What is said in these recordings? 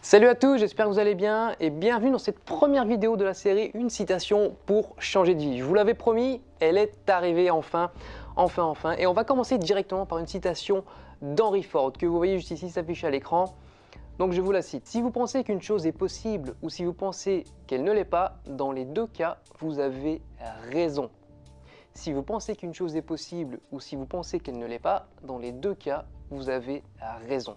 Salut à tous, j'espère que vous allez bien et bienvenue dans cette première vidéo de la série Une citation pour changer de vie. Je vous l'avais promis, elle est arrivée enfin. Et on va commencer directement par une citation d'Henry Ford que vous voyez juste ici s'afficher à l'écran. Donc je vous la cite. Si vous pensez qu'une chose est possible ou si vous pensez qu'elle ne l'est pas, dans les deux cas, vous avez raison. Si vous pensez qu'une chose est possible ou si vous pensez qu'elle ne l'est pas, dans les deux cas, vous avez raison.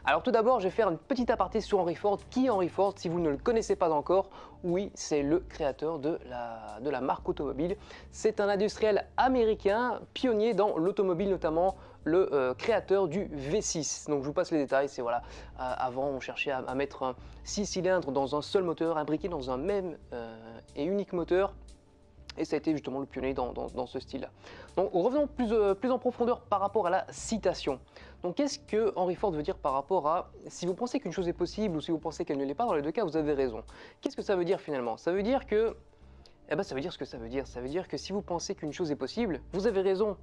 Alors tout d'abord, je vais faire une petite aparté sur Henry Ford. Qui est Henry Ford? Si vous ne le connaissez pas encore, oui, c'est le créateur de la marque automobile. C'est un industriel américain, pionnier dans l'automobile, notamment le créateur du V6. Donc je vous passe les détails, c'est voilà, avant on cherchait à mettre un 6 cylindres dans un seul moteur, imbriqué dans un même et unique moteur. Et ça a été justement le pionnier dans ce style-là. Donc revenons plus en profondeur par rapport à la citation. Donc qu'est-ce que Henry Ford veut dire par rapport à si vous pensez qu'une chose est possible ou si vous pensez qu'elle ne l'est pas, dans les deux cas vous avez raison. Qu'est-ce que ça veut dire finalement? Ça veut dire que, ça veut dire ce que ça veut dire. Ça veut dire que si vous pensez qu'une chose est possible, vous avez raison.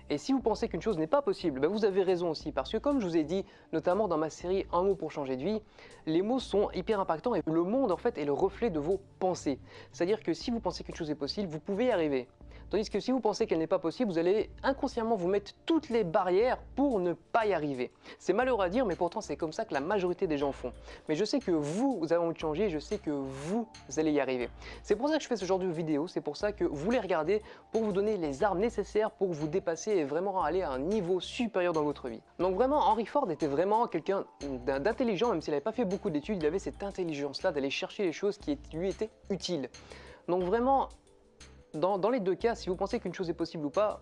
Et si vous pensez qu'une chose n'est pas possible, vous avez raison aussi, parce que comme je vous ai dit, notamment dans ma série Un mot pour changer de vie, les mots sont hyper impactants et le monde en fait est le reflet de vos pensées. C'est-à-dire que si vous pensez qu'une chose est possible, vous pouvez y arriver. Tandis que si vous pensez qu'elle n'est pas possible, vous allez inconsciemment vous mettre toutes les barrières pour ne pas y arriver. C'est malheureux à dire, mais pourtant c'est comme ça que la majorité des gens font. Mais je sais que vous avez envie de changer, je sais que vous allez y arriver. C'est pour ça que je fais ce genre de vidéo, c'est pour ça que vous les regardez, pour vous donner les armes nécessaires pour vous dépasser et vraiment aller à un niveau supérieur dans votre vie. Donc vraiment, Henry Ford était vraiment quelqu'un d'intelligent, même s'il n'avait pas fait beaucoup d'études, il avait cette intelligence-là d'aller chercher les choses qui lui étaient utiles. Donc vraiment, dans les deux cas, si vous pensez qu'une chose est possible ou pas,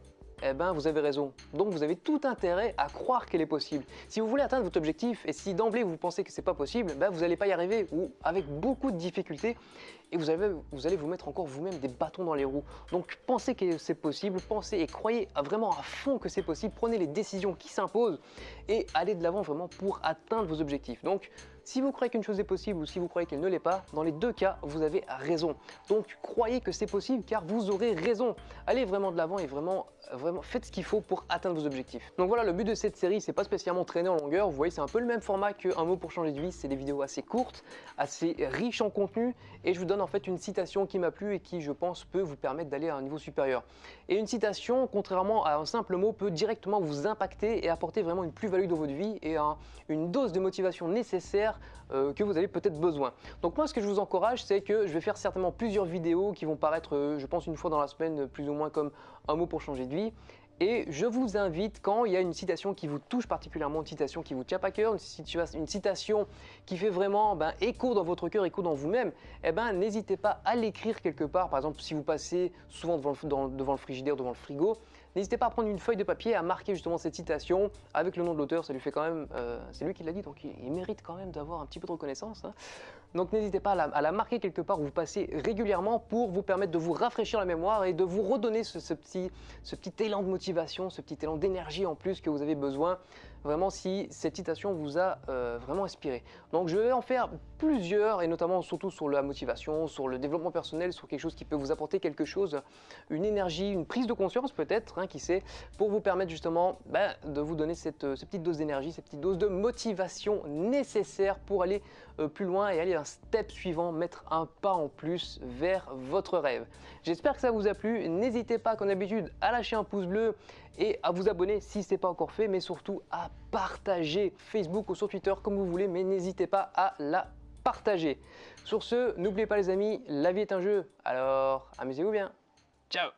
vous avez raison. Donc vous avez tout intérêt à croire qu'elle est possible. Si vous voulez atteindre votre objectif et si d'emblée vous pensez que c'est pas possible, vous n'allez pas y arriver ou avec beaucoup de difficultés et vous allez vous mettre encore vous-même des bâtons dans les roues. Donc pensez que c'est possible, pensez et croyez vraiment à fond que c'est possible, prenez les décisions qui s'imposent et allez de l'avant vraiment pour atteindre vos objectifs. Donc si vous croyez qu'une chose est possible ou si vous croyez qu'elle ne l'est pas, dans les deux cas, vous avez raison. Donc croyez que c'est possible car vous aurez raison. Allez vraiment de l'avant et vraiment faites ce qu'il faut pour atteindre vos objectifs. Donc voilà, le but de cette série, c'est pas spécialement traîner en longueur. Vous voyez, c'est un peu le même format qu'un mot pour changer de vie. C'est des vidéos assez courtes, assez riches en contenu et je vous donne en fait une citation qui m'a plu et qui, je pense, peut vous permettre d'aller à un niveau supérieur. Et une citation, contrairement à un simple mot, peut directement vous impacter et apporter vraiment une plus-value dans votre vie et une dose de motivation nécessaire que vous avez peut-être besoin. Donc moi, ce que je vous encourage, c'est que je vais faire certainement plusieurs vidéos qui vont paraître, je pense, une fois dans la semaine, plus ou moins comme un mot pour changer de vie. Et je vous invite, quand il y a une citation qui vous touche particulièrement, une citation qui vous tient à cœur, une citation qui fait vraiment écho dans votre cœur, écho dans vous-même, n'hésitez pas à l'écrire quelque part. Par exemple, si vous passez souvent devant le frigidaire, devant le frigo, n'hésitez pas à prendre une feuille de papier, à marquer justement cette citation avec le nom de l'auteur. Ça lui fait quand même, c'est lui qui l'a dit, donc il mérite quand même d'avoir un petit peu de reconnaissance. Donc n'hésitez pas à la marquer quelque part où vous passez régulièrement pour vous permettre de vous rafraîchir la mémoire et de vous redonner ce petit élan de motivation, ce petit élan d'énergie en plus que vous avez besoin, vraiment si cette citation vous a vraiment inspiré. Donc je vais en faire plusieurs et notamment surtout sur la motivation, sur le développement personnel, sur quelque chose qui peut vous apporter quelque chose, une énergie, une prise de conscience peut-être, qui sait, pour vous permettre justement de vous donner cette petite dose d'énergie, cette petite dose de motivation nécessaire pour aller plus loin et aller à un step suivant, mettre un pas en plus vers votre rêve. J'espère que ça vous a plu. N'hésitez pas, comme d'habitude, à lâcher un pouce bleu et à vous abonner si ce n'est pas encore fait, mais surtout à partager Facebook ou sur Twitter comme vous voulez, mais n'hésitez pas à la partager. Sur ce, n'oubliez pas les amis, la vie est un jeu, alors amusez-vous bien. Ciao!